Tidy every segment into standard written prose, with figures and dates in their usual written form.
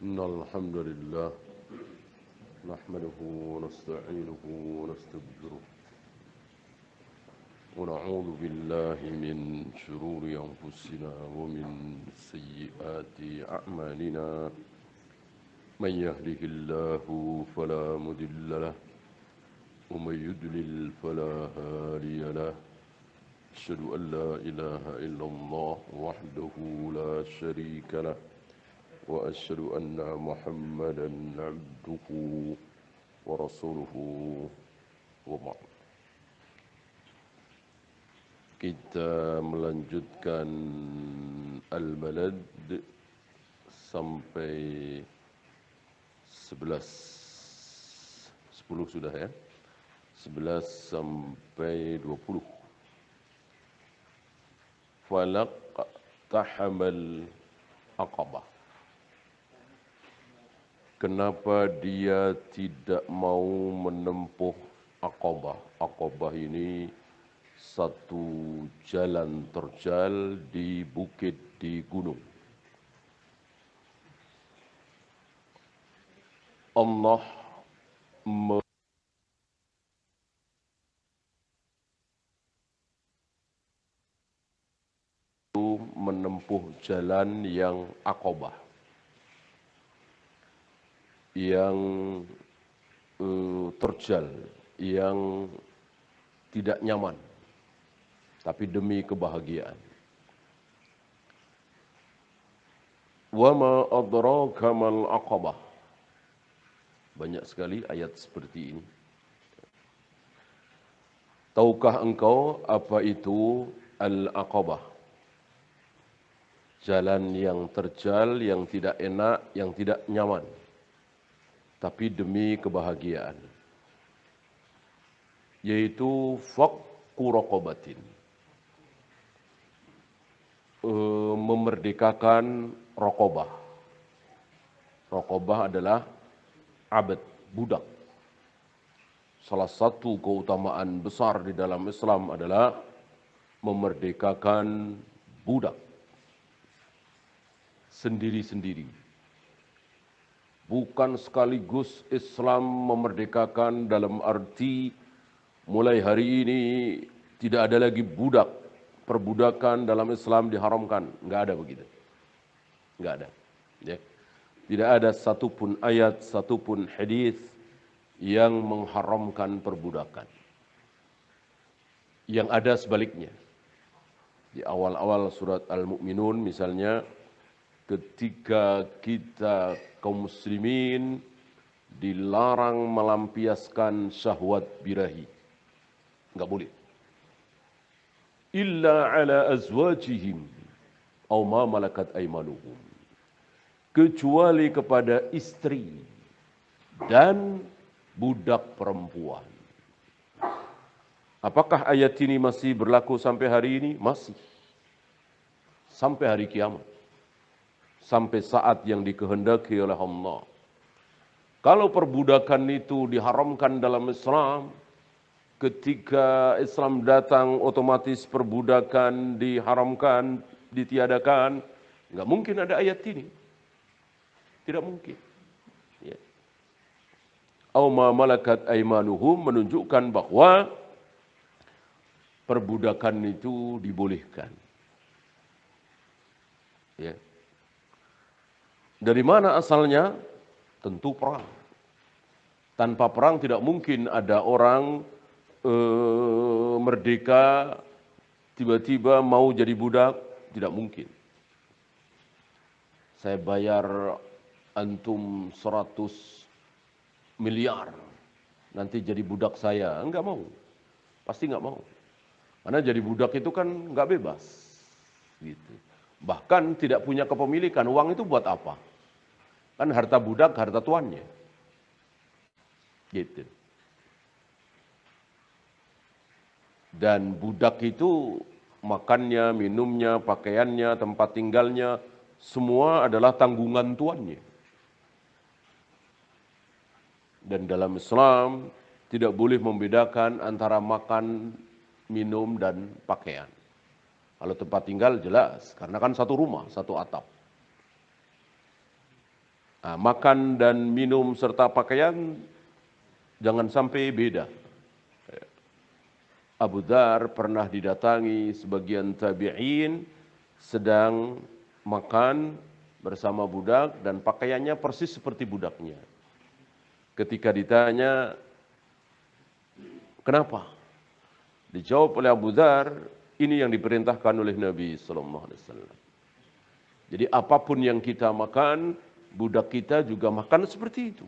إن الحمد لله نحمده ونستعينه ونستغفره ونعوذ بالله من شرور أنفسنا ومن سيئات أعمالنا من يهده الله فلا مضل له ومن يضلل فلا هادي له أشهد أن لا إله إلا الله وحده لا شريك له وأشهد أن محمدا عبده ورسوله وبعد. Kita melanjutkan Al-Balad sampai 10 sudah ya. 11 sampai 20. Falaq tahamal aqabah. Kenapa dia tidak mau menempuh Aqabah? Aqabah ini satu jalan terjal di bukit di gunung. Allah menempuh jalan yang Aqabah, yang terjal, yang tidak nyaman, tapi demi kebahagiaan. Wa ma adraka mal aqabah. Banyak sekali ayat seperti ini. Tahukah engkau apa itu al-aqabah? Jalan yang terjal, yang tidak enak, yang tidak nyaman, tapi demi kebahagiaan, yaitu fakku raqabatin, memerdekakan raqabah. Raqabah adalah abad, budak. Salah satu keutamaan besar di dalam Islam adalah memerdekakan budak sendiri-sendiri. Bukan sekaligus Islam memerdekakan dalam arti mulai hari ini tidak ada lagi budak. Perbudakan dalam Islam diharamkan. Enggak ada begitu. Enggak ada. Ya. Tidak ada satupun ayat, satupun hadis yang mengharamkan perbudakan. Yang ada sebaliknya. Di awal-awal surat Al-Mu'minun misalnya, ketika kita kaum muslimin dilarang melampiaskan syahwat birahi. Enggak boleh. Illa ala azwajihim aw ma malakat aymanuhum. Kecuali kepada istri dan budak perempuan. Apakah ayat ini masih berlaku sampai hari ini? Masih. Sampai hari kiamat. Sampai saat yang dikehendaki oleh Allah. Kalau perbudakan itu diharamkan dalam Islam, ketika Islam datang otomatis perbudakan diharamkan, ditiadakan, enggak mungkin ada ayat ini. Tidak mungkin. Ya. Aw ma malakat aymanuhum menunjukkan bahwa perbudakan itu dibolehkan. Ya. Dari mana asalnya? Tentu perang. Tanpa perang tidak mungkin ada orang merdeka tiba-tiba mau jadi budak. Tidak mungkin. Saya bayar antum 100 miliar. Nanti jadi budak saya. Enggak mau. Pasti enggak mau. Karena jadi budak itu kan enggak bebas. Gitu. Bahkan tidak punya kepemilikan. Uang itu buat apa? Kan harta budak, harta tuannya. Gitu. Dan budak itu makannya, minumnya, pakaiannya, tempat tinggalnya, semua adalah tanggungan tuannya. Dan dalam Islam tidak boleh membedakan antara makan, minum, dan pakaian. Kalau tempat tinggal jelas, karena kan satu rumah, satu atap. Nah, makan dan minum serta pakaian jangan sampai beda. Abu Dzar pernah didatangi sebagian tabi'in sedang makan bersama budak dan pakaiannya persis seperti budaknya. Ketika ditanya, kenapa? Dijawab oleh Abu Dzar, ini yang diperintahkan oleh Nabi sallallahu alaihi wasallam. Jadi apapun yang kita makan, budak kita juga makan seperti itu.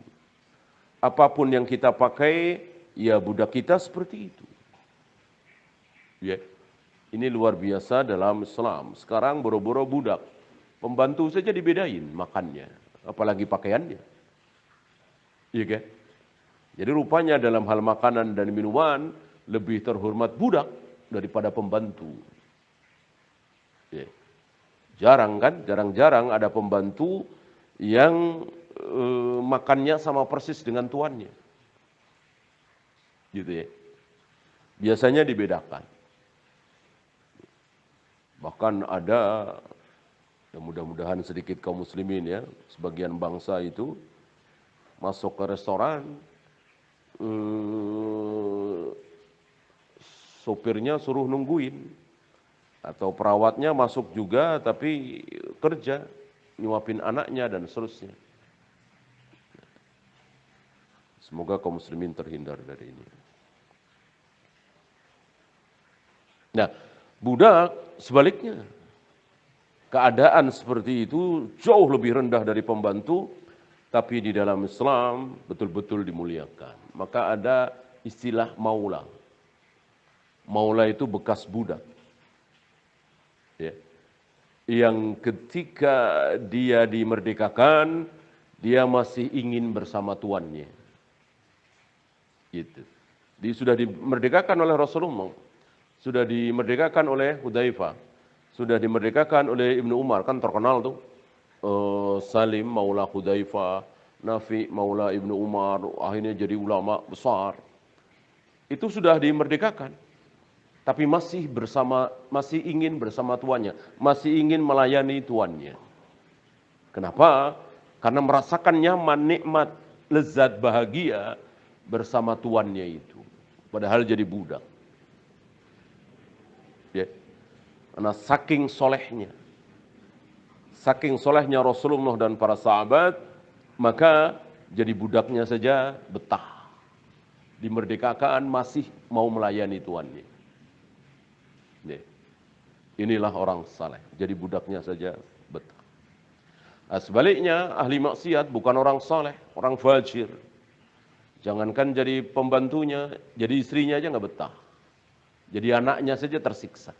Apapun yang kita pakai, ya budak kita seperti itu. Ya. Ini luar biasa dalam Islam. Sekarang boro-boro budak, pembantu saja dibedain makannya, apalagi pakaiannya. Iya kan? Jadi rupanya dalam hal makanan dan minuman lebih terhormat budak daripada pembantu. Ya. Jarang kan? Jarang-jarang ada pembantu yang makannya sama persis dengan tuannya. Gitu ya. Biasanya dibedakan. Bahkan ada, ya mudah-mudahan sedikit kaum muslimin ya, sebagian bangsa itu masuk ke restoran, sopirnya suruh nungguin, atau perawatnya masuk juga tapi kerja, nyuapin anaknya dan seterusnya. Semoga kaum muslimin terhindar dari ini. Nah, budak sebaliknya, keadaan seperti itu jauh lebih rendah dari pembantu, tapi di dalam Islam betul-betul dimuliakan. Maka ada istilah maula. Maula itu bekas budak. Ya. Yang ketika dia dimerdekakan, dia masih ingin bersama tuannya. Gitu. Dia sudah dimerdekakan oleh Rasulullah. Sudah dimerdekakan oleh Hudzaifah, sudah dimerdekakan oleh Ibnu Umar, kan terkenal tuh. Salim maula Hudzaifah, Nafi maula Ibnu Umar, akhirnya jadi ulama besar. Itu sudah dimerdekakan. Tapi masih ingin bersama tuannya, masih ingin melayani tuannya. Kenapa? Karena merasakan nyaman, nikmat, lezat, bahagia bersama tuannya itu. Padahal jadi budak. Ya. Karena saking solehnya Rasulullah dan para sahabat, maka jadi budaknya saja betah. Dimerdekakan masih mau melayani tuannya. Ya. Inilah orang saleh, jadi budaknya saja betah. Nah, sebaliknya ahli maksiat bukan orang saleh, orang fajir. Jangankan jadi pembantunya, jadi istrinya aja nggak betah. Jadi anaknya saja tersiksa.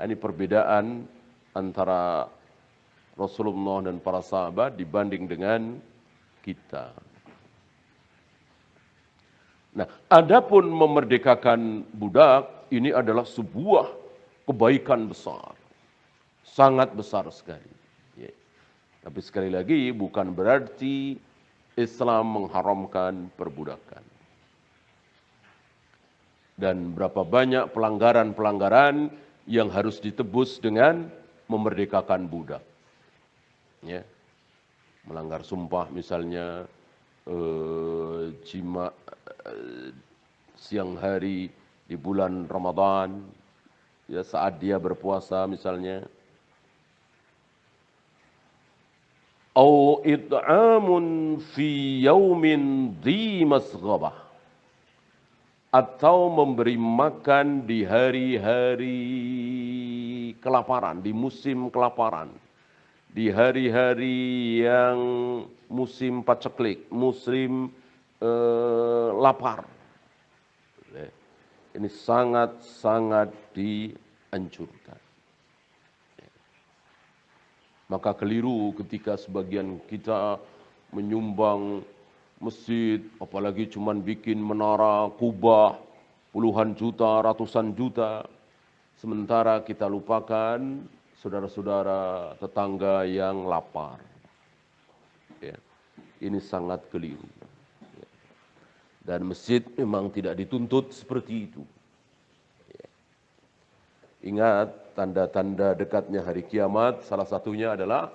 Ini perbedaan antara Rasulullah dan para sahabat dibanding dengan kita. Nah, adapun memerdekakan budak, ini adalah sebuah kebaikan besar. Sangat besar sekali. Ya. Tapi sekali lagi bukan berarti Islam mengharamkan perbudakan. Dan berapa banyak pelanggaran-pelanggaran yang harus ditebus dengan memerdekakan budak. Ya. Melanggar sumpah misalnya, jima siang hari di bulan Ramadan, ya saat dia berpuasa misalnya. Au it'amun fi yaumin dhi masghabah, atau memberi makan di hari-hari kelaparan, di musim kelaparan, di hari-hari yang musim paceklik, musim lapar. Ini sangat-sangat dianjurkan. Maka keliru ketika sebagian kita menyumbang masjid, apalagi cuman bikin menara kubah puluhan juta, ratusan juta, sementara kita lupakan saudara-saudara tetangga yang lapar. Ya. Ini sangat keliru. Ya. Dan masjid memang tidak dituntut seperti itu. Ya. Ingat, tanda-tanda dekatnya hari kiamat, salah satunya adalah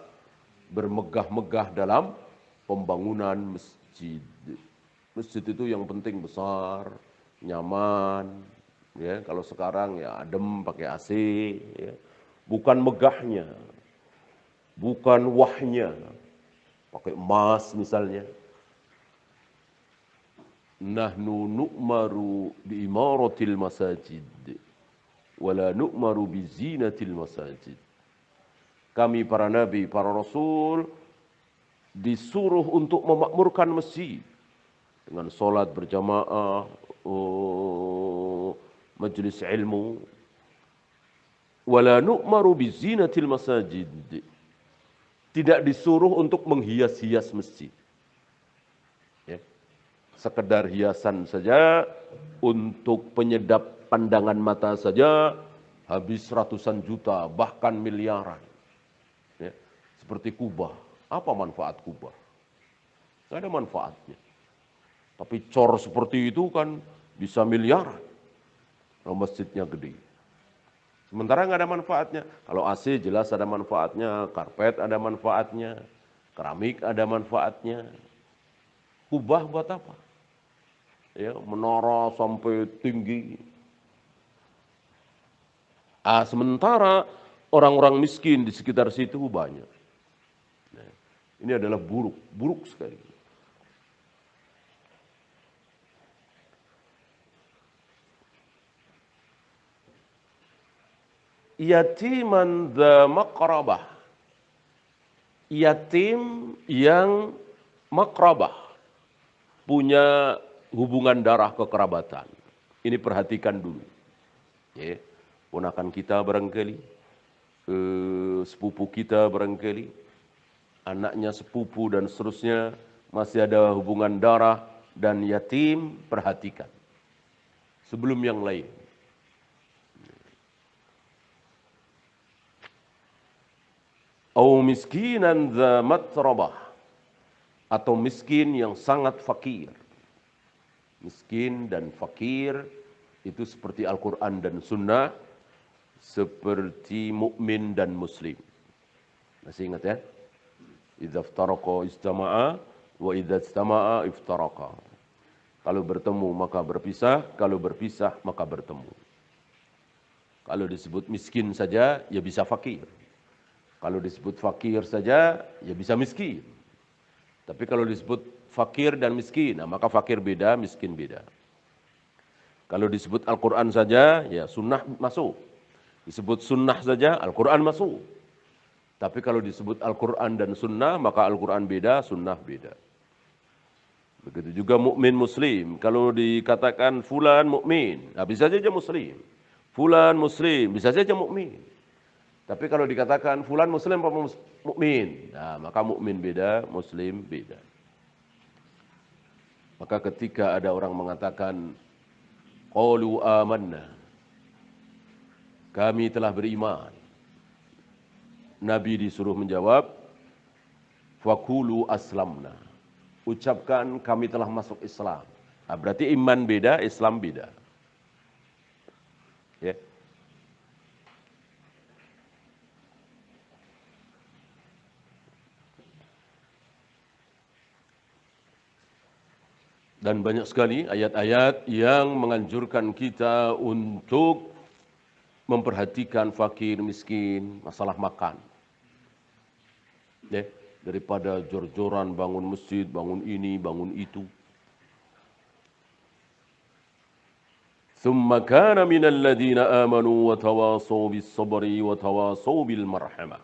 bermegah-megah dalam pembangunan masjid. Masjid itu yang penting besar, nyaman, ya. Kalau sekarang ya adem pakai AC, ya. Bukan megahnya, bukan wahnya, pakai emas misalnya. Nahnu nu'maru bi imaratil masajid wala nu'maru bi zinatil masajid. Kami para nabi, para rasul disuruh untuk memakmurkan masjid dengan solat berjamaah, majelis ilmu. Wala nu'maru bi zinatil masajid. Tidak disuruh untuk menghias-hias masjid. Ya. Sekedar hiasan saja, untuk penyedap pandangan mata saja, habis ratusan juta, bahkan miliaran. Ya. Seperti Kubah. Apa manfaat Kubah? Tidak ada manfaatnya. Tapi cor seperti itu kan bisa miliaran. Kalau masjidnya gede. Sementara nggak ada manfaatnya. Kalau AC jelas ada manfaatnya, karpet ada manfaatnya, keramik ada manfaatnya. Kubah buat apa? Ya, menara sampai tinggi. Sementara orang-orang miskin di sekitar situ banyak. Nah, ini adalah buruk sekali. Yatiman dza maqrabah. Yatim yang maqrabah, punya hubungan darah kekerabatan. Ini perhatikan dulu. Ya, ponakan kita barangkali, sepupu kita barangkali, anaknya sepupu dan seterusnya masih ada hubungan darah dan yatim, perhatikan. Sebelum yang lain. Au miskinan dza matrabah, atau miskin yang sangat fakir. Miskin dan fakir itu seperti Al-Quran dan Sunnah, seperti mukmin dan muslim. Masih ingat ya? Idza iftaraqa istama'a wa idza istama'a iftaraqa. Kalau bertemu maka berpisah, kalau berpisah maka bertemu. Kalau disebut miskin saja ya bisa fakir. Kalau disebut fakir saja ya bisa miskin. Tapi kalau disebut fakir dan miskin, maka fakir beda, miskin beda. Kalau disebut Al-Quran saja, ya sunnah masuk. Disebut sunnah saja, Al-Quran masuk. Tapi kalau disebut Al-Quran dan sunnah, maka Al-Quran beda, sunnah beda. Begitu juga mukmin muslim. Kalau dikatakan fulan mukmin, bisa saja muslim. Fulan muslim, bisa saja mukmin. Tapi kalau dikatakan fulan muslim apa mukmin, maka mukmin beda, muslim beda. Maka ketika ada orang mengatakan qalu amanna, kami telah beriman, Nabi disuruh menjawab faqulu aslamna, ucapkan kami telah masuk Islam. Berarti iman beda, Islam beda. Ya. Dan banyak sekali ayat-ayat yang menganjurkan kita untuk memperhatikan fakir, miskin, masalah makan. Ya, daripada jor-joran bangun masjid, bangun ini, bangun itu. Tsumma kana minal ladzina amanu wa tawasaw bis sabri wa tawasaw bil marhamah.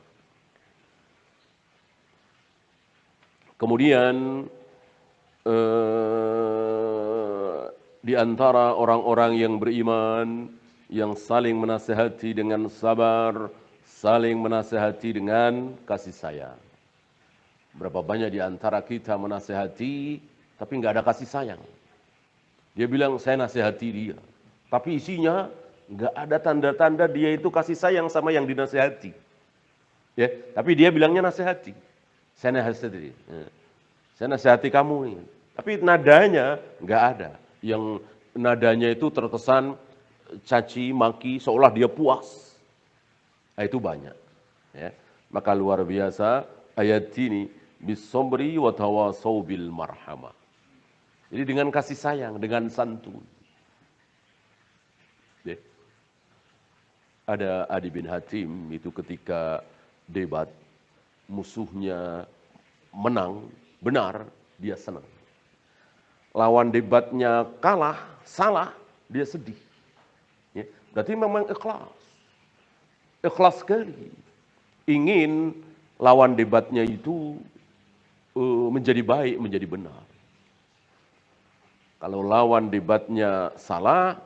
Kemudian di antara orang-orang yang beriman yang saling menasihati dengan sabar, saling menasihati dengan kasih sayang. Berapa banyak di antara kita menasihati tapi nggak ada kasih sayang. Dia bilang saya nasihati dia, tapi isinya nggak ada tanda-tanda dia itu kasih sayang sama yang dinasihati. Ya, tapi dia bilangnya nasihati. Saya nasihati. Saya nasihati kamu ini. Tapi nadanya nggak ada. Yang nadanya itu terkesan caci, maki, seolah dia puas. Itu banyak. Ya. Maka luar biasa ayat ini bisobri wa tawasau bil marhamah. Jadi dengan kasih sayang, dengan santun. Ya. Ada Adi bin Hatim itu ketika debat musuhnya menang, benar, dia senang. Lawan debatnya kalah, salah, dia sedih. Ya. Berarti memang ikhlas. Ikhlas sekali. Ingin lawan debatnya itu menjadi baik, menjadi benar. Kalau lawan debatnya salah,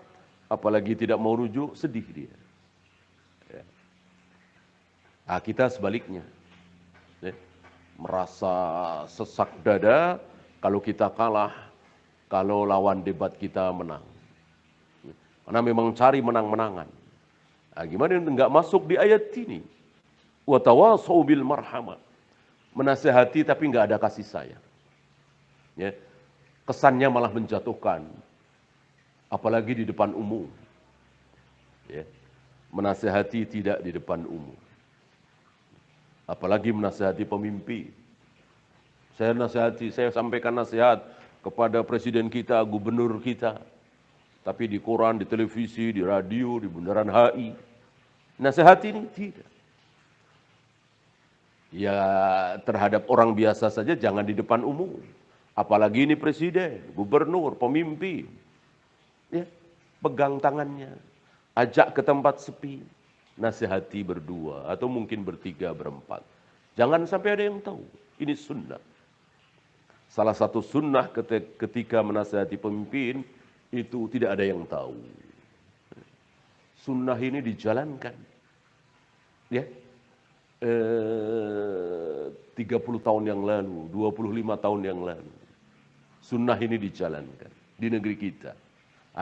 apalagi tidak mau rujuk, sedih dia. Ya. Nah, kita sebaliknya. Ya. Merasa sesak dada kalau kita kalah, kalau lawan debat kita menang. Karena memang cari menang-menangan. Nah, gimana enggak masuk di ayat ini? Wa tawasau bil marhamah. Menasehati tapi enggak ada kasih sayang. Ya. Kesannya malah menjatuhkan. Apalagi di depan umum. Ya. Menasehati tidak di depan umum. Apalagi menasehati pemimpin. Saya sampaikan nasihat kepada presiden kita, gubernur kita. Tapi di koran, di televisi, di radio, di bundaran HI. Nasihat ini tidak. Ya terhadap orang biasa saja, jangan di depan umum. Apalagi ini presiden, gubernur, pemimpin. Ya, pegang tangannya, ajak ke tempat sepi, nasihati berdua atau mungkin bertiga, berempat. Jangan sampai ada yang tahu. Ini sunnah. Salah satu sunnah ketika menasihati pemimpin itu tidak ada yang tahu. Sunnah ini dijalankan. Ya. 30 tahun yang lalu, 25 tahun yang lalu. Sunnah ini dijalankan di negeri kita.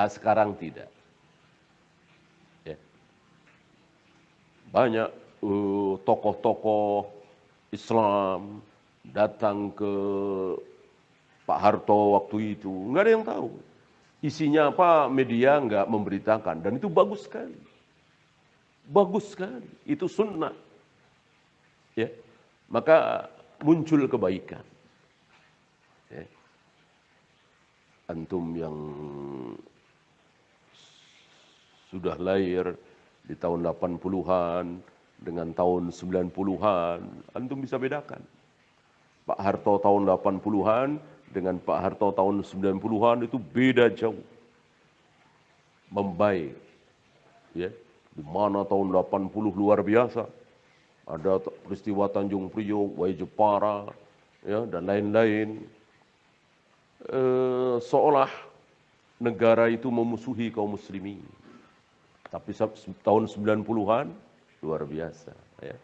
Sekarang tidak. Ya. Banyak tokoh-tokoh Islam datang ke Pak Harto waktu itu. Nggak ada yang tahu. Isinya apa, media nggak memberitakan. Dan itu bagus sekali. Bagus sekali. Itu sunnah. Ya. Maka muncul kebaikan. Ya. Antum yang sudah lahir di tahun 80-an dengan tahun 90-an, antum bisa bedakan. Pak Harto tahun 80-an dengan Pak Harto tahun 90-an itu beda jauh. Membaik. Ya, di mana tahun 80 luar biasa. Ada peristiwa Tanjung Priok, Wai Jepara, ya, dan lain-lain. Seolah negara itu memusuhi kaum muslimin. Tapi tahun 90-an luar biasa. Ya.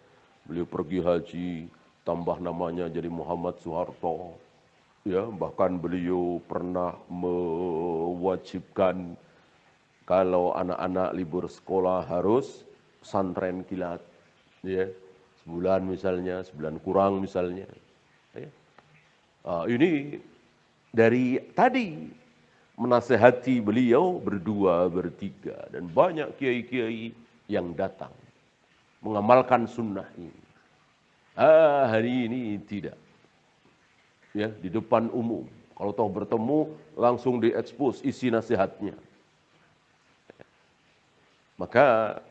Beliau pergi haji, tambah namanya jadi Muhammad Soeharto. Ya, bahkan beliau pernah mewajibkan kalau anak-anak libur sekolah harus pesantren kilat. Ya. Sebulan misalnya, sebulan kurang misalnya. Ya. Ini dari tadi menasehati beliau berdua, bertiga. Dan banyak kiai-kiai yang datang mengamalkan sunnah ini. Hari ini tidak. Ya, di depan umum. Kalau toh bertemu, langsung diekspos isi nasihatnya. Maka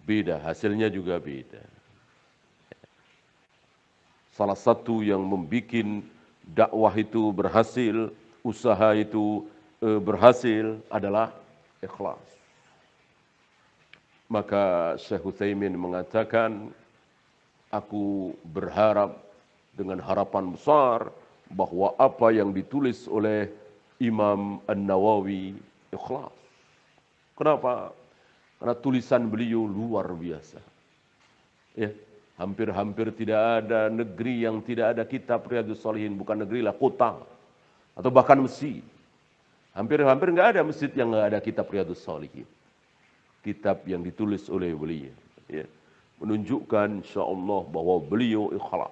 beda, hasilnya juga beda. Salah satu yang membuat dakwah itu berhasil, usaha itu berhasil adalah ikhlas. Maka Syekh Utsaimin mengatakan, aku berharap dengan harapan besar bahwa apa yang ditulis oleh Imam An-Nawawi ikhlas. Kenapa? Karena tulisan beliau luar biasa. Ya. Hampir-hampir tidak ada negeri yang tidak ada kitab Riyadhus Shalihin, bukan negeri lah, kota atau bahkan masjid. Hampir-hampir nggak ada masjid yang nggak ada kitab Riyadhus Shalihin. Kitab yang ditulis oleh beliau, ya, menunjukkan insyaallah bahwa beliau ikhlas.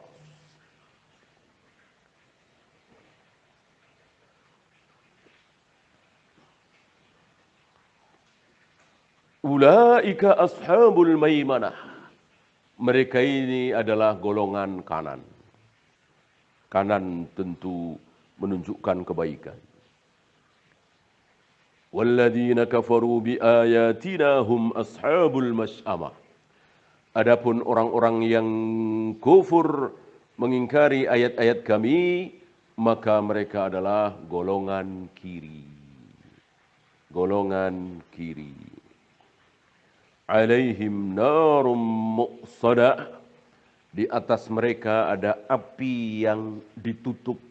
Ulaika ashabul maimanah. Mereka ini adalah golongan kanan. Kanan tentu menunjukkan kebaikan. Walladzina kafaru biayatina hum ashabul masy'amah. Adapun orang-orang yang kufur mengingkari ayat-ayat kami, maka mereka adalah golongan kiri. Golongan kiri. Alaihim narum muqsadah. Di atas mereka ada api yang ditutup.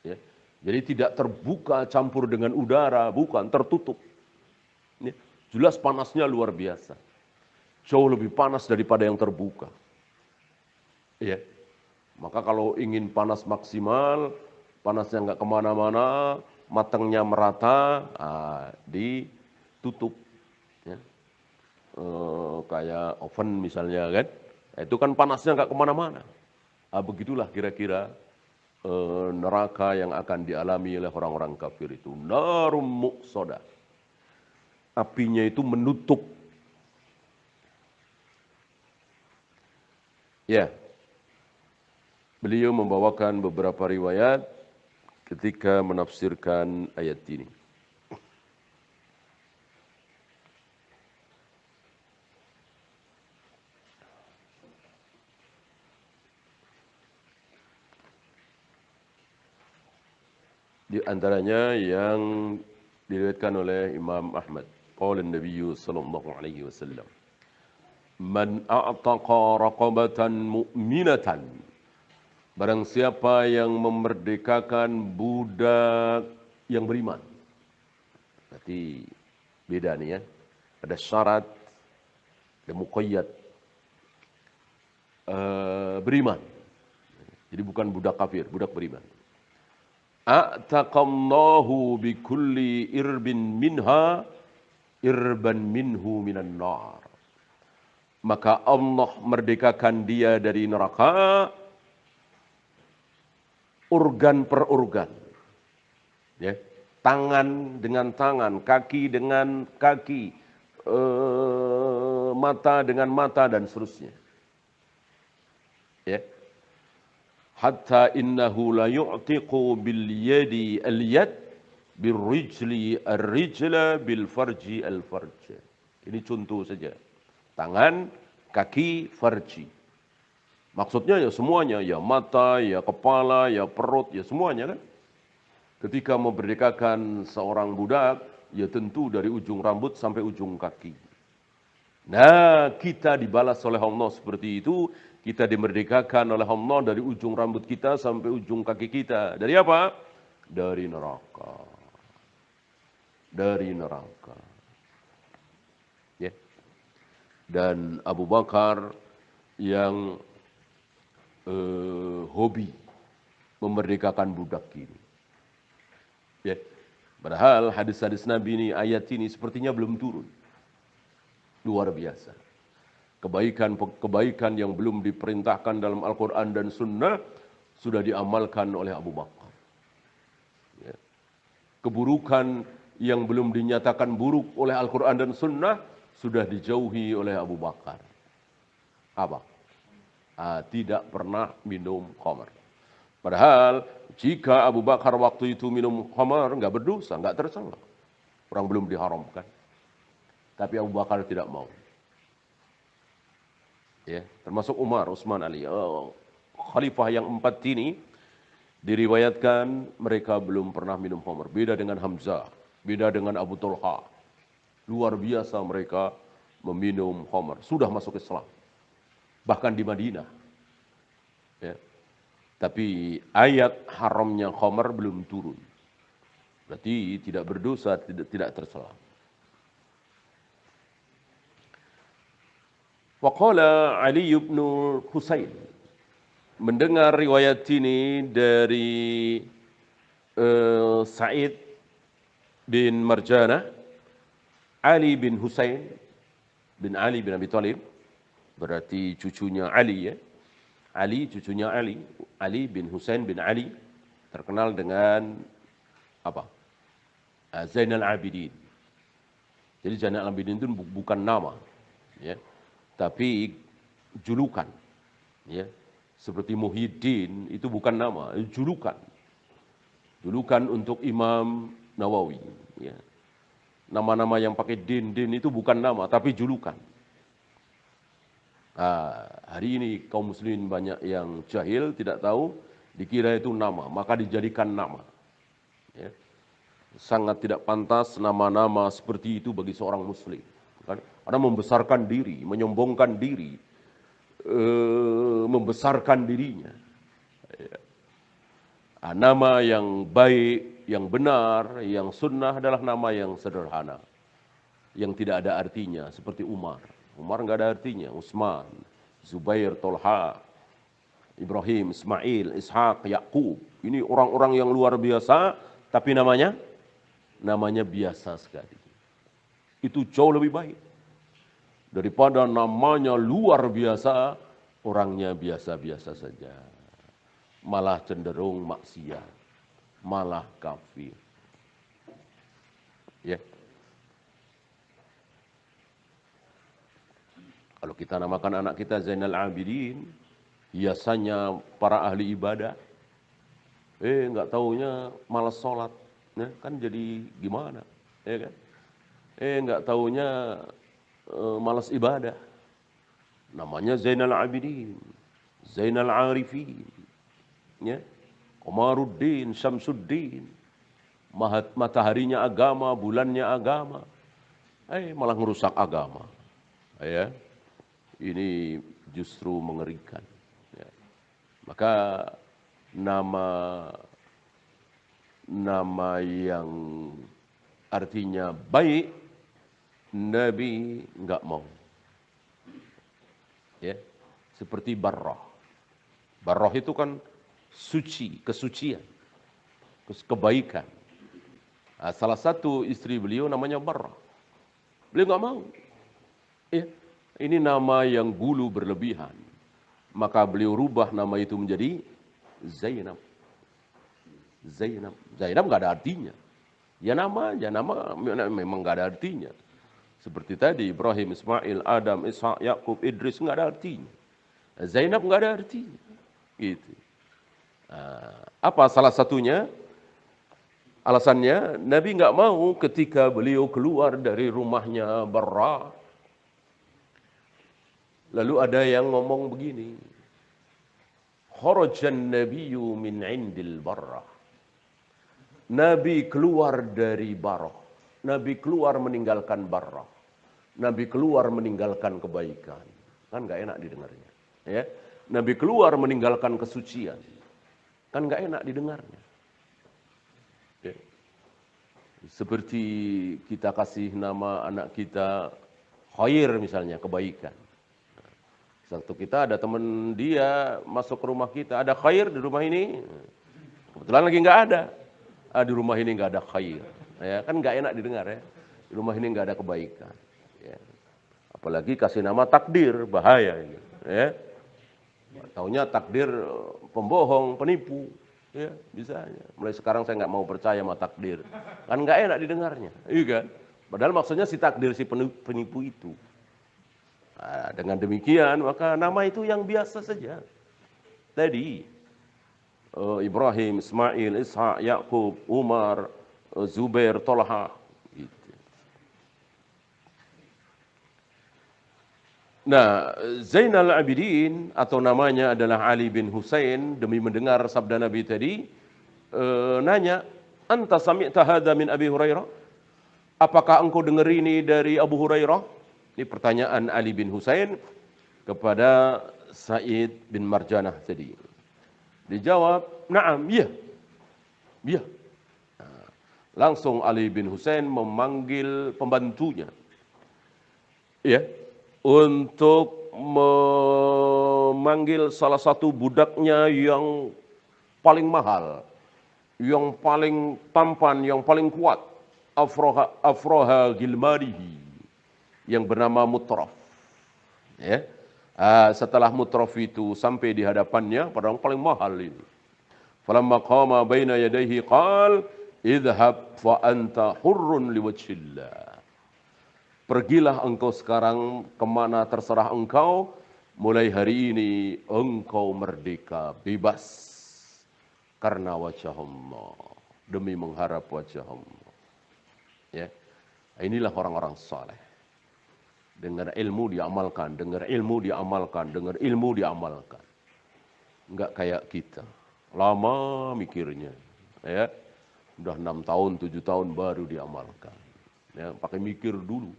Ya. Jadi tidak terbuka campur dengan udara, bukan, tertutup. Ya. Jelas panasnya luar biasa. Jauh lebih panas daripada yang terbuka. Ya. Maka kalau ingin panas maksimal, panasnya nggak kemana-mana, matangnya merata, ditutup. Ya. Kayak oven misalnya kan. Itu kan panasnya nggak kemana-mana. Begitulah kira-kira neraka yang akan dialami oleh orang-orang kafir itu. Narum muqsadah. Apinya itu menutup. Ya. Beliau membawakan beberapa riwayat ketika menafsirkan ayat ini. Di antaranya yang diriwayatkan oleh Imam Ahmad. Qala Nabi sallallahu alaihi wasallam, "Man a'taqa raqabatan mu'minatan." Barang siapa yang memerdekakan budak yang beriman. Berarti beda nih ya. Ada syarat, ada muqayyad. Beriman. Jadi bukan budak kafir, budak beriman. A'taqallahu bikulli irbin minha irban minhu minan nar. Maka Allah merdekakan dia dari neraka organ per organ. Ya. Tangan dengan tangan, kaki dengan kaki, mata dengan mata dan seterusnya. Ya. Hatta innahu la yu'tiqu bil yadi al yad bil rijli al rijla bil farji al farj. Ini contoh saja. Tangan, kaki, farji. Maksudnya ya semuanya, ya mata, ya kepala, ya perut, ya semuanya kan. Ketika memerdekakan seorang budak, ya tentu dari ujung rambut sampai ujung kaki. Nah, kita dibalas oleh Allah seperti itu. Kita dimerdekakan oleh Allah dari ujung rambut kita sampai ujung kaki kita. Dari apa? Dari neraka. Dari neraka. Ya. Dan Abu Bakar yang hobi memerdekakan budak ini. Ya. Padahal hadis-hadis Nabi ini, ayat ini sepertinya belum turun. Luar biasa. Kebaikan yang belum diperintahkan dalam Al-Quran dan Sunnah sudah diamalkan oleh Abu Bakar. Ya. Keburukan yang belum dinyatakan buruk oleh Al-Quran dan Sunnah sudah dijauhi oleh Abu Bakar. Apa? Tidak pernah minum khamar. Padahal jika Abu Bakar waktu itu minum khamar, nggak berdosa, nggak tercela. Orang belum diharamkan. Tapi Abu Bakar tidak mau. Ya, termasuk Umar, Utsman, Ali. Khalifah yang 4 ini diriwayatkan mereka belum pernah minum khamar. Beda dengan Hamzah, beda dengan Abu Talha. Luar biasa mereka meminum khamar. Sudah masuk Islam. Bahkan di Madinah. Ya. Tapi ayat haramnya khamar belum turun. Berarti tidak berdosa, tidak tercela. Waqala Ali bin Husain, mendengar riwayat ini dari Sa'id bin Marjana, Ali bin Husain bin Ali bin Abi Thalib, berarti cucunya Ali ya. Ali cucunya Ali, Ali bin Husain bin Ali, terkenal dengan apa? Zainal Abidin. Jadi Zainal Abidin itu bukan nama, ya. Tapi julukan, ya. Seperti Muhyiddin, itu bukan nama, julukan. Julukan untuk Imam Nawawi. Ya. Nama-nama yang pakai din itu bukan nama, tapi julukan. Hari ini kaum muslimin banyak yang jahil, tidak tahu, dikira itu nama, maka dijadikan nama. Ya. Sangat tidak pantas nama-nama seperti itu bagi seorang muslim. Karena membesarkan diri, menyombongkan diri, membesarkan dirinya. Ya. Nama yang baik, yang benar, yang sunnah adalah nama yang sederhana, yang tidak ada artinya, seperti Umar. Umar nggak ada artinya. Utsman, Zubair, Tolha, Ibrahim, Ismail, Ishaq, Yakub. Ini orang-orang yang luar biasa, tapi namanya biasa sekali. Itu jauh lebih baik daripada namanya luar biasa, orangnya biasa-biasa saja. Malah cenderung maksiat, malah kafir. Ya. Kalau kita namakan anak kita Zainal Abidin, biasanya para ahli ibadah, nggak taunya malas sholat, ya, kan jadi gimana, ya kan? Nggak taunya malas ibadah. Namanya Zainal Abidin, Zainal Arifin, ya, Komaruddin, Syamsuddin, mataharinya agama, bulannya agama, malah ngerusak agama, ya. Ini justru mengerikan. Ya. Maka nama yang artinya baik, Nabi enggak mau. Ya, seperti Barrah. Barrah itu kan suci, kesucian, kebaikan. Nah, salah satu istri beliau namanya Barrah. Beliau enggak mau. Ya. Ini nama yang gulu berlebihan. Maka beliau rubah nama itu menjadi Zainab. Zainab. Zainab nggak ada artinya. Ya nama memang nggak ada artinya. Seperti tadi Ibrahim, Ismail, Adam, Ishak, Yakub, Idris nggak ada artinya. Zainab nggak ada artinya. Gitu. Apa salah satunya? Alasannya Nabi nggak mau ketika beliau keluar dari rumahnya Barrah. Lalu ada yang ngomong begini, kharajan nabiyyu min indil Barrah. Nabi keluar dari Barrah. Nabi keluar meninggalkan Barrah. Nabi keluar meninggalkan kebaikan. Kan nggak enak didengarnya. Ya. Nabi keluar meninggalkan kesucian. Kan nggak enak didengarnya. Ya. Seperti kita kasih nama anak kita khair misalnya, kebaikan. Waktu kita ada teman dia masuk ke rumah kita, ada khair di rumah ini. Kebetulan lagi nggak ada. Di rumah ini nggak ada khair. Ya, kan nggak enak didengar ya. Di rumah ini nggak ada kebaikan. Ya. Apalagi kasih nama takdir, bahaya ini. Ya. Taunya takdir pembohong, penipu. Ya, bisanya. Mulai sekarang saya nggak mau percaya sama takdir. Kan nggak enak didengarnya. Iya kan? Padahal maksudnya si takdir, si penipu itu. Dengan demikian maka nama itu yang biasa saja. Tadi Ibrahim, Ismail, Ishak, Yakub, Umar, Zubair, Tolha. Gitu. Nah, Zainal Abidin atau namanya adalah Ali bin Husain, demi mendengar sabda Nabi tadi, nanya, "Anta sami'ta hadza min Abi Hurairah?" Apakah engkau dengar ini dari Abu Hurairah? Ini pertanyaan Ali bin Husain kepada Sa'id bin Marjanah tadi. Dijawab, "Na'am, iya." Iya. Langsung Ali bin Husain memanggil pembantunya. Ya, untuk memanggil salah satu budaknya yang paling mahal, yang paling tampan, yang paling kuat, Afroha Gilmarihi, yang bernama Mutraf. Ya. Setelah Mutraf itu sampai di hadapannya, pada yang paling mahal ini. Falamma qama baina yadayhi qal, "Idhhab fa anta hurrun liwajhillah." Pergilah engkau sekarang kemana terserah engkau, mulai hari ini engkau merdeka, bebas karena wajah Allah, demi mengharap wajah Allah. Ya, inilah orang-orang saleh. Dengar ilmu diamalkan, dengar ilmu diamalkan, dengar ilmu diamalkan. Enggak kayak kita, lama mikirnya, ya, udah 6 tahun, 7 tahun baru diamalkan. Ya, pakai mikir dulu.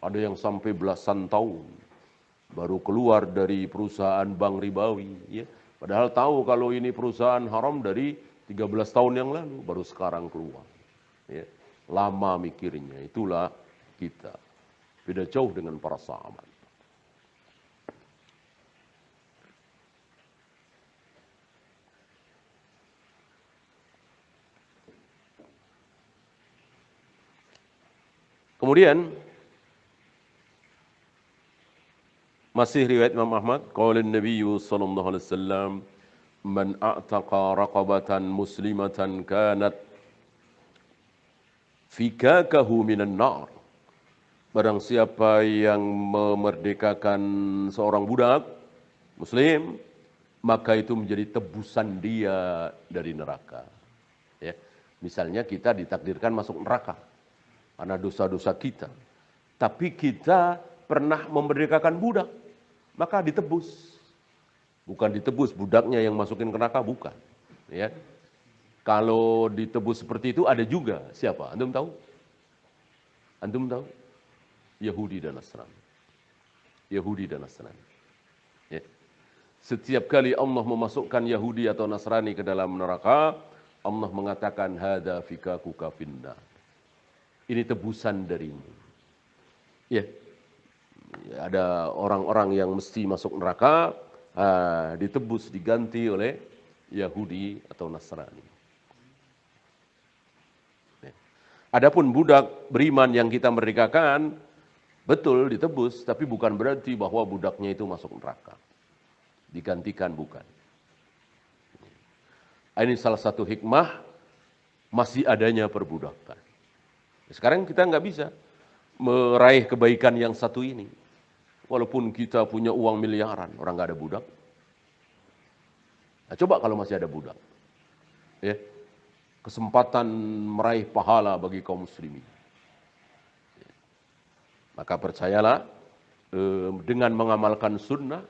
Ada yang sampai belasan tahun baru keluar dari perusahaan bank ribawi, ya. Padahal tahu kalau ini perusahaan haram dari 13 tahun yang lalu, baru sekarang keluar. Ya. Lama mikirnya, itulah kita. Beda jauh dengan para sahabat. Kemudian masih riwayat Imam Ahmad, qala Nabi sallallahu alaihi wasallam, man a'taqa raqabatan muslimatan kanat fikakahu minan nar. Barang siapa yang memerdekakan seorang budak muslim, maka itu menjadi tebusan dia dari neraka. Ya. Misalnya kita ditakdirkan masuk neraka karena dosa-dosa kita. Tapi kita pernah memerdekakan budak, maka ditebus. Bukan ditebus budaknya yang masukin ke neraka, bukan. Ya. Kalau ditebus seperti itu ada juga siapa? Antum tahu? Antum tahu? Yahudi dan Nasrani. Yahudi dan Nasrani. Ya. Setiap kali Allah memasukkan Yahudi atau Nasrani ke dalam neraka, Allah mengatakan hadza fikakuka finnar. Ini tebusan darimu. Ya. Ada orang-orang yang mesti masuk neraka, ditebus, diganti oleh Yahudi atau Nasrani. Ya. Adapun budak beriman yang kita merdekakan, betul ditebus, tapi bukan berarti bahwa budaknya itu masuk neraka. Digantikan, bukan. Ini salah satu hikmah masih adanya perbudakan. Sekarang kita nggak bisa meraih kebaikan yang satu ini. Walaupun kita punya uang miliaran, orang nggak ada budak. Nah, coba kalau masih ada budak. Ya, kesempatan meraih pahala bagi kaum muslimin. Maka percayalah, dengan mengamalkan sunnah,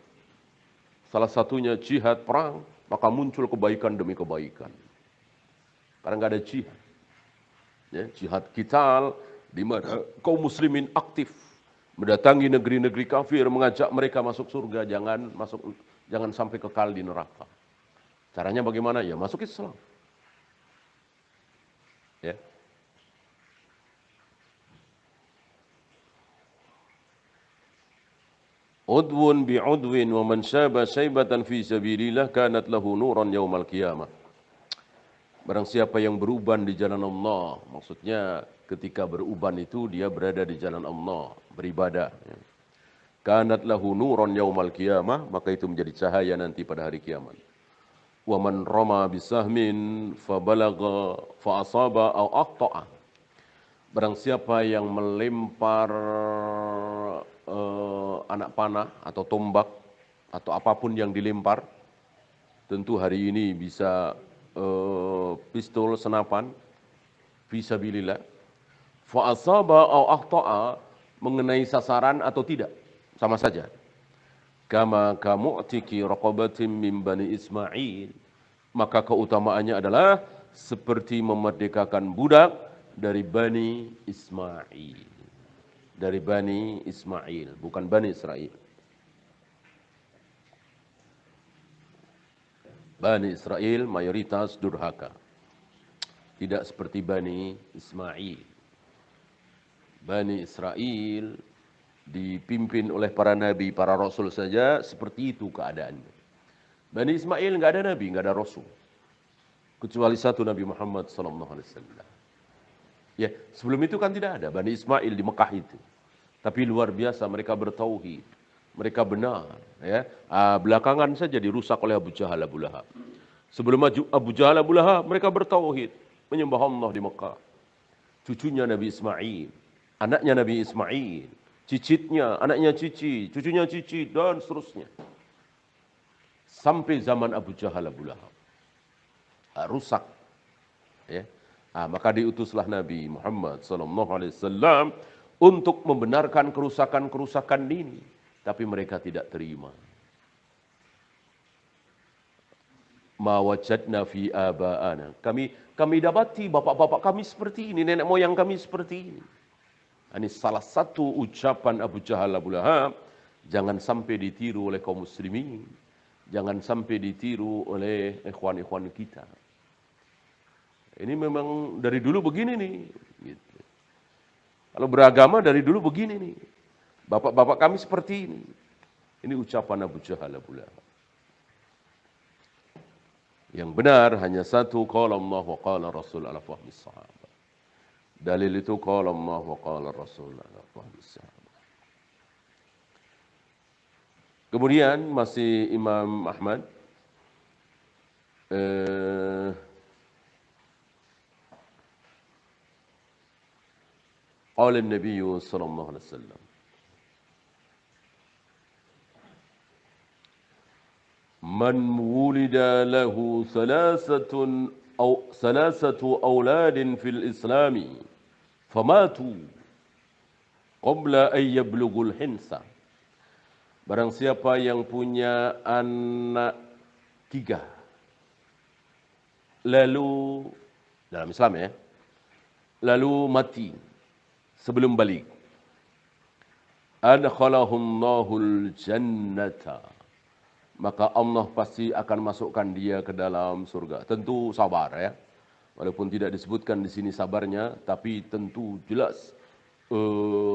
salah satunya jihad perang, maka muncul kebaikan demi kebaikan. Karena nggak ada jihad. Ya, jihad kital, di mana kaum muslimin aktif mendatangi negeri-negeri kafir, mengajak mereka masuk surga, jangan sampai kekal di neraka. Caranya bagaimana? Ya masuk Islam. Ya. Udwun bi'udwin wa man syaba syaibatan fi sabilillah kanat lahu nuran yaumal qiyamah. Barang siapa yang beruban di jalan Allah, maksudnya ketika beruban itu dia berada di jalan Allah, beribadah. Kanat lahu nuran yaumal qiyamah, maka itu menjadi cahaya nanti pada hari kiamat. Wa man rama bisahmin fa balagha fa asaba aw aqta'a. Barang siapa yang melempar anak panah atau tombak atau apapun yang dilempar, tentu hari ini bisa pistol, senapan, fisabilillah. Fa asaba aw akhta'a, mengenai sasaran atau tidak, sama saja. Kama kamu'tiki raqabatin min bani Ismail, maka keutamaannya adalah seperti memerdekakan budak dari Bani Ismail. Dari Bani Ismail, bukan Bani Israel. Bani Israel mayoritas durhaka. Tidak seperti Bani Ismail. Bani Israel dipimpin oleh para nabi, para rasul saja seperti itu keadaannya. Bani Ismail nggak ada nabi, nggak ada rasul. Kecuali satu Nabi Muhammad SAW. Ya, sebelum itu kan tidak ada Bani Ismail di Mekah itu. Tapi luar biasa mereka bertauhid. Mereka benar, ya. Belakangan saja dirusak oleh Abu Jahal, Abu Lahab. Sebelum Abu Jahal, Abu Lahab, mereka bertauhid, menyembah Allah di Mekah. Cucunya Nabi Ismail, anaknya Nabi Ismail, cicitnya, anaknya cici, cucunya cici, dan seterusnya. Sampai zaman Abu Jahal, Abu Lahab. Rusak. Ya. Maka diutuslah Nabi Muhammad SAW untuk membenarkan kerusakan-kerusakan ini. Tapi mereka tidak terima. Ma wajadna fi aba'ana. Kami dapati bapak-bapak kami seperti ini, nenek moyang kami seperti ini. Ini salah satu ucapan Abu Jahal, Abu Lahab. Jangan sampai ditiru oleh kaum muslimin. Jangan sampai ditiru oleh ikhwan-ikhwan kita. Ini memang dari dulu begini nih. Gitu. Kalau beragama dari dulu begini nih. Bapak-bapak kami seperti ini. Ini ucapan Abu Jahal, Abu Lahab. Yang benar hanya satu, qala Allah wa qala Rasul ala fahmi sahabat. Dalil itu qala Allah wa qala Rasul ala fahmi sahabat. Kemudian masih Imam Ahmad qala Nabi sallallahu alaihi wasallam Man wulida lahu salasatu awladin fil islami famatu qabla an yablughul hinsa. Barang siapa yang punya anak 3 lalu dalam Islam ya, lalu mati sebelum balik, adkhalahumllahul jannata, maka Allah pasti akan masukkan dia ke dalam surga. Tentu sabar ya. Walaupun tidak disebutkan di sini sabarnya, tapi tentu jelas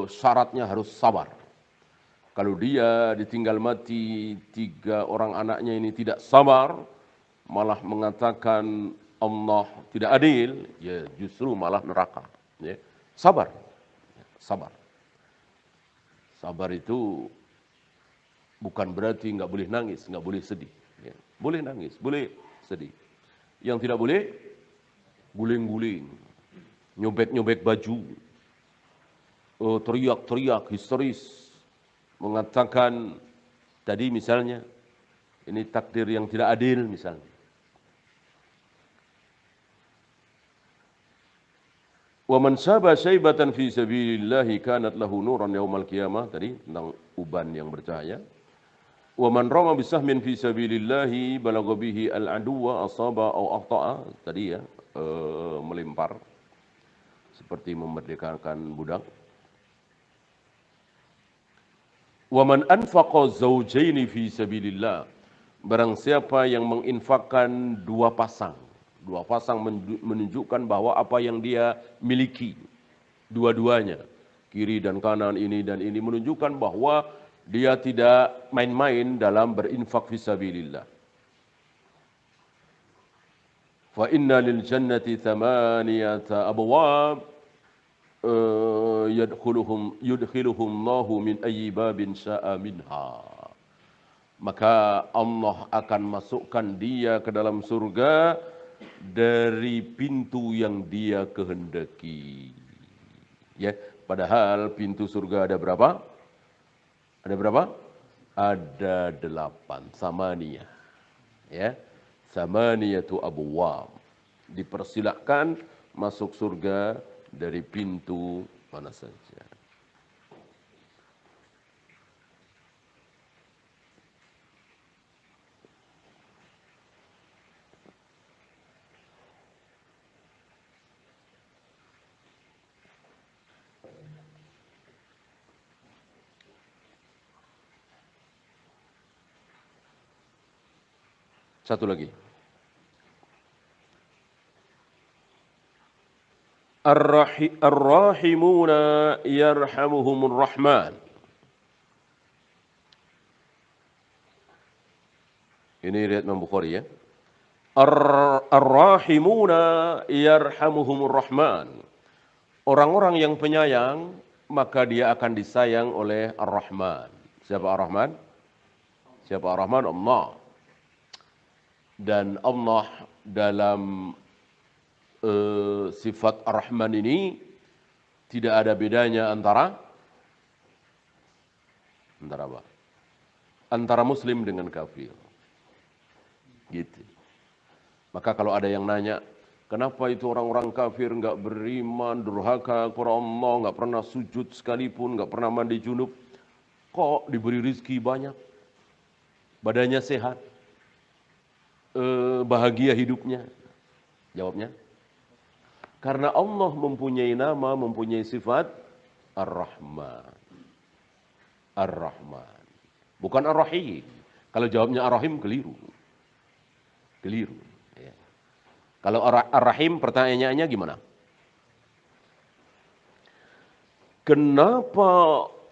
syaratnya harus sabar. Kalau dia ditinggal mati 3 orang anaknya ini tidak sabar, malah mengatakan Allah tidak adil, ya justru malah neraka. Ya. Sabar, sabar. Sabar itu bukan berarti nggak boleh nangis, nggak boleh sedih. Ya. Boleh nangis, boleh sedih. Yang tidak boleh, guling-guling, nyobek-nyobek baju, teriak-teriak, histeris, mengatakan tadi misalnya, ini takdir yang tidak adil misalnya. Wa man syaba syaibatan fi sabilillahi kanat lahu nuran yaumal qiyamah, tadi tentang uban yang bercahaya. Wa man rama bisahmin fi sabilillahi balagha bihi al-aduwa asaba aw akhta'a, tadi ya, melempar seperti memerdekakan budak. Wa man anfaqa zawjaini fi sabilillah, barang siapa yang menginfakkan 2 pasang. 2 pasang menunjukkan bahwa apa yang dia miliki, dua-duanya, kiri dan kanan, ini dan ini, menunjukkan bahwa dia tidak main-main dalam berinfak fisabilillah. Fa inna lil jannati thamaniyata abwab yudkhiluhum Allahu min ayyi babin syaa minha. Maka Allah akan masukkan dia ke dalam surga dari pintu yang dia kehendaki. Ya, padahal pintu surga ada berapa? Ada berapa? Ada 8, samaniyah. Ya. Samaniyatu abwab. Dipersilahkan masuk surga dari pintu mana saja. Satu lagi. Ar-rahimuna yarhamuhumur rahman. Ini riwayat Imam Bukhari ya. Ar-rahimuna yarhamuhumur rahman. Orang-orang yang penyayang, maka dia akan disayang oleh Ar-Rahman. Siapa Ar-Rahman? Siapa Ar-Rahman? Allah. Dan Allah dalam sifat Ar-Rahman ini tidak ada bedanya antara Antara apa? Antara muslim dengan kafir. Gitu. Maka kalau ada yang nanya, kenapa itu orang-orang kafir nggak beriman, durhaka kepada Allah, nggak pernah sujud sekalipun, nggak pernah mandi junub, kok diberi rizki banyak, badannya sehat, bahagia hidupnya? Jawabnya, karena Allah mempunyai nama, mempunyai sifat Ar-Rahman. Ar-Rahman. Bukan Ar-Rahim. Kalau jawabnya Ar-Rahim, keliru. Keliru. Ya. Kalau Ar-Rahim, pertanyaannya gimana? Kenapa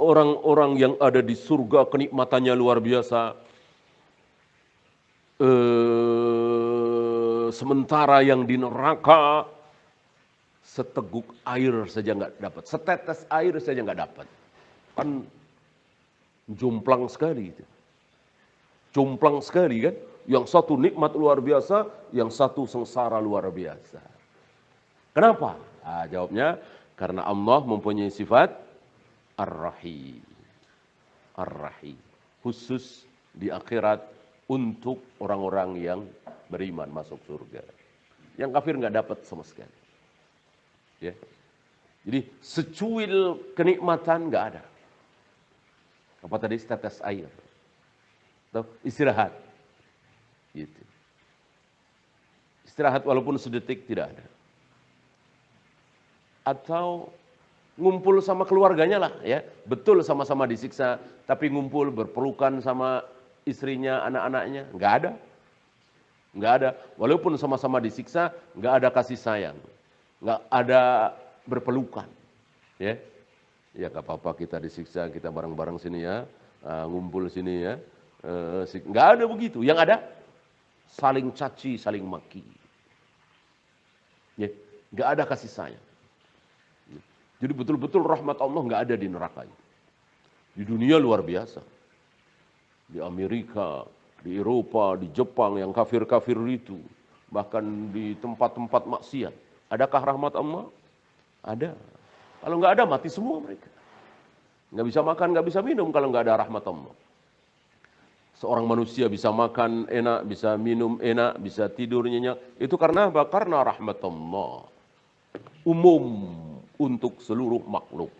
orang-orang yang ada di surga kenikmatannya luar biasa, sementara yang di neraka seteguk air saja nggak dapat, setetes air saja nggak dapat? Kan jomplang sekali itu. Jomplang sekali kan? Yang satu nikmat luar biasa, yang satu sengsara luar biasa. Kenapa? Nah, jawabnya, karena Allah mempunyai sifat Ar-Rahim. Ar-Rahim. Khusus di akhirat untuk orang-orang yang beriman masuk surga. Yang kafir nggak dapat sama sekali. Ya. Jadi secuil kenikmatan nggak ada. Apa tadi? Setetes air. Atau istirahat. Gitu. Istirahat walaupun sedetik tidak ada. Atau ngumpul sama keluarganya lah ya. Betul sama-sama disiksa, tapi ngumpul berpelukan sama istrinya, anak-anaknya, nggak ada. Nggak ada. Walaupun sama-sama disiksa, nggak ada kasih sayang. Nggak ada berpelukan. Ya. Ya nggak apa-apa kita disiksa, kita bareng-bareng sini ya. Ngumpul sini ya. Nggak ada begitu. Yang ada saling caci, saling maki. Ya, nggak ada kasih sayang. Jadi betul-betul rahmat Allah nggak ada di neraka. Di dunia luar biasa. Di Amerika, di Eropa, di Jepang yang kafir-kafir itu. Bahkan di tempat-tempat maksiat. Adakah rahmat Allah? Ada. Kalau nggak ada mati semua mereka. Nggak bisa makan, nggak bisa minum kalau nggak ada rahmat Allah. Seorang manusia bisa makan enak, bisa minum enak, bisa tidur nyenyak. Itu karena apa? Karena rahmat Allah. Umum untuk seluruh makhluk.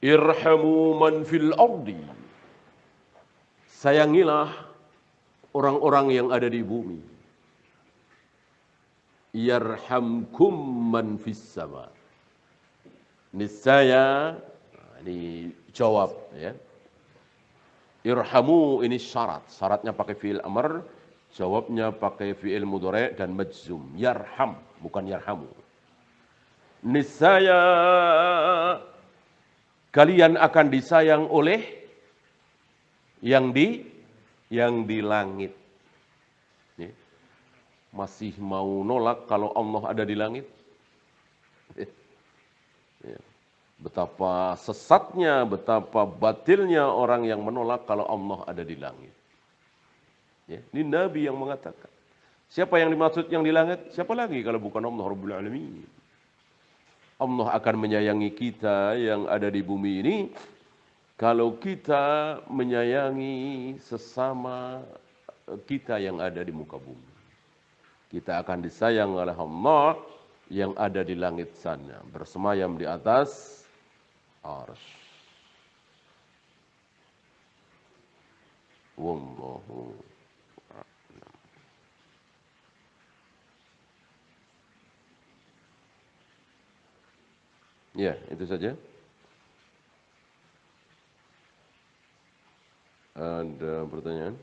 Irhamu man fil ardi. Sayangilah orang-orang yang ada di bumi. Yarhamkum man fis sama. Niscaya, ini jawab ya. Irhamu ini syarat. Syaratnya pakai fi'il amr, jawabnya pakai fi'il mudhari' dan majzum. Yarham, bukan yarhamu. Niscaya kalian akan disayang oleh yang di langit. Masih mau nolak kalau Allah ada di langit? Betapa sesatnya, betapa batilnya orang yang menolak kalau Allah ada di langit. Ya, ini Nabi yang mengatakan. Siapa yang dimaksud yang di langit? Siapa lagi kalau bukan Allah Rabbul Alamin? Allah akan menyayangi kita yang ada di bumi ini kalau kita menyayangi sesama kita yang ada di muka bumi. Kita akan disayang oleh Allah yang ada di langit sana, bersemayam di atas arsy. Wallahu a'lam. Ya, itu saja. Ada pertanyaan?